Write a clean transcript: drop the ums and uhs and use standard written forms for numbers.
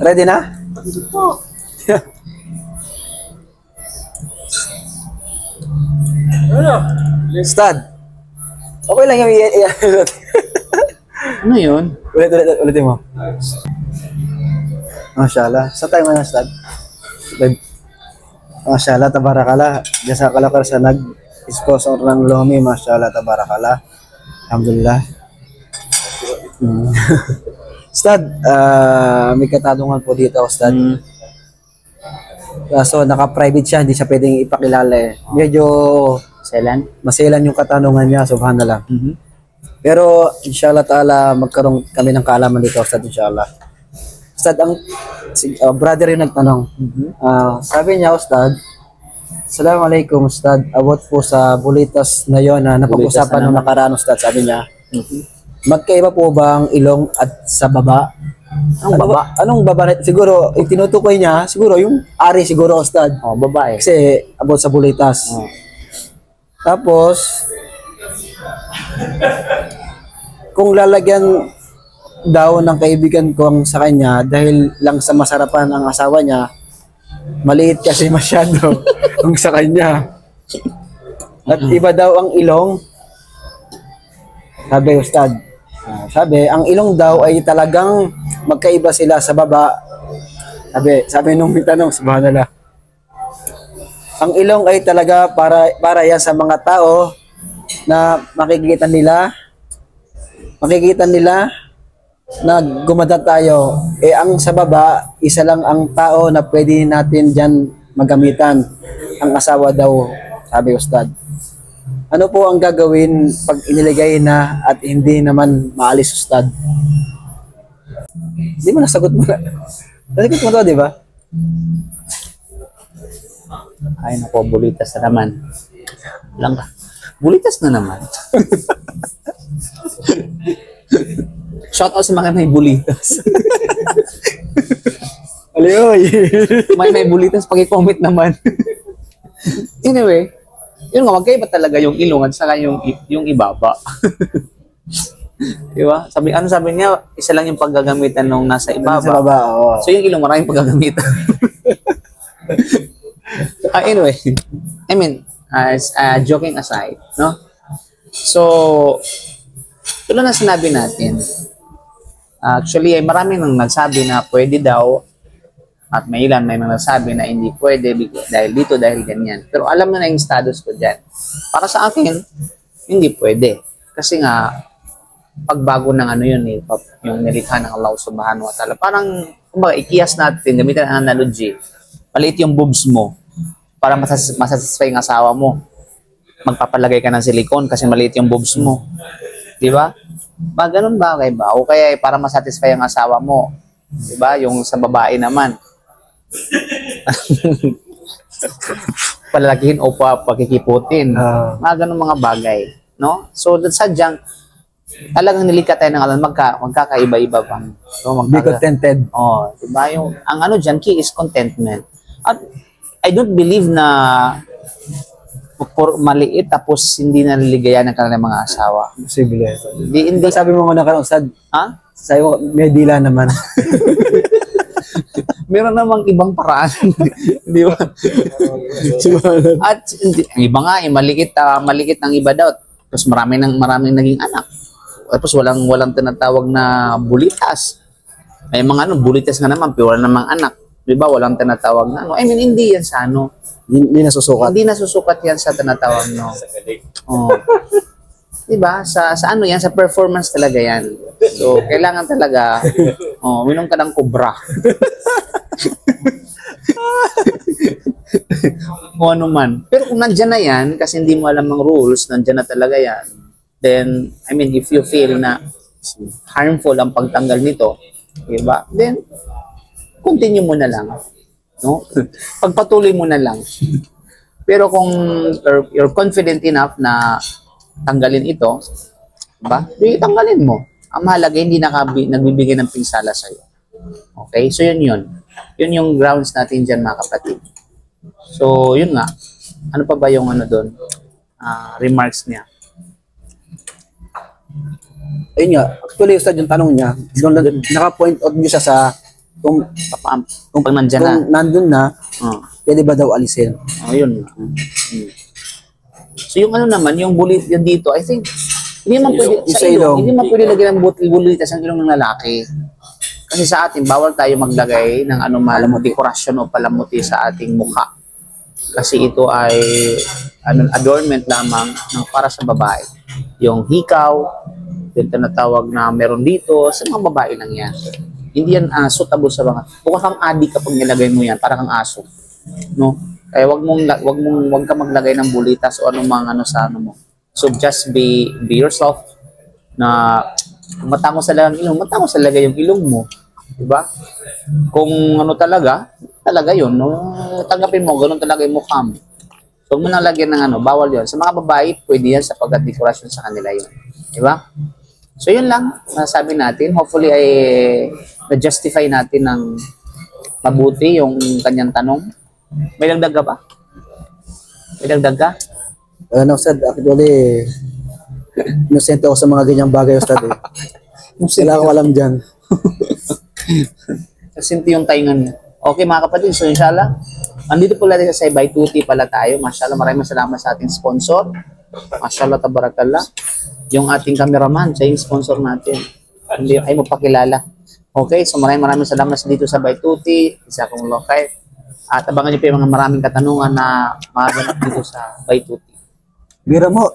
Ready na? Po. Stud. Okay lang yung Ano yun? ulit mo. Mashallah. Sa tayo man Stud. Mashallah, tabarakallah. Jazakallah khair sa nag-sponsor ng Lomi. Mashallah, tabarakallah. Alhamdulillah. Stud, may katanungan po dito, Stud. So, naka-private siya, hindi siya pwedeng ipakilala eh. Medyo Selan? maselan yung katanungan niya, subhanallah. Pero, inshallah ta'ala, magkaroon kami ng kaalaman dito, Ustad, inshallah. Ustad, ang brother yung nagtanong. Sabi niya, Ustad, Assalamualaikum, Ustad. About po sa bulitas na yun na napag-usapan nung nakaraan, Ustad, sabi niya. Magkaiba po ba ang ilong at sa baba? Anong baba? Anong baba? Siguro, tinutukoy niya, siguro yung ari siguro, Ustad. Oh, babae. Kasi about sa bulitas. Tapos, kung lalagyan daw ng kaibigan ko ang sa kanya dahil lang sa masarapan ang asawa niya, maliit kasi masyado ang sa kanya. At iba daw ang ilong. Sabi, Ustad. Sabi, ang ilong daw ay talagang magkaiba sila sa baba. Sabi nung may tanong, subhanallah. Ang ilong ay talaga para yan sa mga tao na makikita nila na gumanda tayo. Ang sa baba, isa lang ang tao na pwede natin diyan magamitan. Ang asawa daw, sabi Ustad. Ano po ang gagawin pag iniligay na at hindi naman maalis, Ustad? Di mo nasagot mo na. Nasagot mo to, di ba? Ay, nako, bulitas na naman. Lang ka. Bulitas na naman. Shout out sa mga may bulitas. Alioy! may bulitas, pag-comment naman. Anyway, yun nga, magkaiba talaga yung ilong at saka yung ibaba. Di ba? Ano sabi niya, isa lang yung paggagamitan nung nasa ibaba. Sa baba, oo. So yung ilong, maraming paggagamitan. Anyway, I mean, as joking aside, no? So, tulad na sinabi natin, actually, ay marami nang nagsabi na pwede daw at may ilan may mga nagsabi na hindi pwede dahil dito, dahil ganyan. Pero alam na yung status ko dyan. Para sa akin, hindi pwede. Kasi nga, pagbago ng ano yun, yung nilikha ng Allah subhanahu wa ta'ala. Parang, kumbaga, ikiyas natin, gamitin ang analogy, maliit yung boobs mo para masatisfy ang asawa mo. Magpapalagay ka ng silikon kasi maliit yung boobs mo. Di ba? Ganun bagay ba? O kaya para masatisfy ang asawa mo. Di ba? Yung sa babae naman. Palalakihin o pakikiputin. Ganun mga bagay. No? So, sadyang talagang nilikha tayo ng alam, magkakaiba-iba bang. So, Be contented. Diba? Ang ano dyan, key is contentment. At I don't believe na maliit tapos hindi naliligayan ng kanilang mga asawa. Posible. Hindi. Sabi mo nga nakaraan, Ustad. Ha? Sabi mo, may dila naman. Meron namang ibang paraan. Di ba? At ang iba nga, maliit ng iba daw. Tapos maraming naging anak. Tapos walang tinatawag na bulitas. May mga bulitas nga naman, pero wala namang anak. Di ba? Walang tinatawag na I mean, hindi yan sa Hindi nasusukat. Hindi nasusukat yan sa tinatawag Di ba? Sa yan, sa performance talaga yan. So, kailangan talaga, minom ka ng kubra. Kung ano man. Pero kung nandyan na yan, kasi hindi mo alam ang rules, nandyan na talaga yan, then, I mean, if you feel na harmful ang pagtanggal nito, di ba? Then, continue mo na lang. No? Pagpatuloy mo na lang. Pero kung you're confident enough na tanggalin ito, diba? Di tanggalin mo. Ang mahalaga, hindi nagbibigay ng pinsala sa'yo. Okay? So, yun. Yun yung grounds natin dyan, mga kapatid. So, yun nga. Ano pa ba yung doon? Remarks niya? ayun nga, actually Ustad yung tanong niya, doon naka-point out niya siya sa kung Kung pag nandyan na. kung nandun na, Oh. pwede ba daw alisin? Oh, yun. So yung ano naman, yung bulit yan dito, I think, hindi man pwede, Yung sa sa ilong. ilong, hindi man pwede lagyan ng bulitas ang ilong ng lalaki. Kasi sa atin, bawal tayo maglagay ng anuman dekorasyon o palamuti sa ating mukha. Kasi ito ay adornment lamang ng para sa babae. Yung hikaw, yung tinatawag na meron dito, sa mga babae lang yan. Hindi yan suitable sa mga, mukha kang adik kapag nilagay mo yan, para kang aso. No? Kaya wag ka maglagay ng bulitas o anumang ano sa ano mo. So just be yourself na kung matangos talaga ang ilong, matangos talaga yung ilong mo. Diba? Kung ano talaga yun. No? Tanggapin mo, ganun talaga yung mukha mo. Huwag mo nang lagyan ng ano, bawal yun. Sa mga babae, pwede yan sapagkat dekorasyon sa kanila yun. Diba? So yun lang, nasabi natin. Hopefully ay na-justify natin ng mabuti yung kanyang tanong. May dagdag ka ba? May dagdag ka? Ano, Ustad, actually, innocent ako sa mga ganyang bagay, Ustad. Eh. Wala ko alam dyan. Kasinti yung taingan niya. Okay mga kapatid, so inshallah, andito po natin sa By Tuti pala tayo. Mashallah, maraming salamat sa ating sponsor. Mashallah, tabarakallah. Yung ating cameraman, siya yung sponsor natin. Hindi ay magpakilala. Okay, so maraming salamat dito sa By Tuti. Isa kong lokay. At abangan niyo pa yung mga maraming katanungan na magaganap dito sa By Tuti. Bira mo,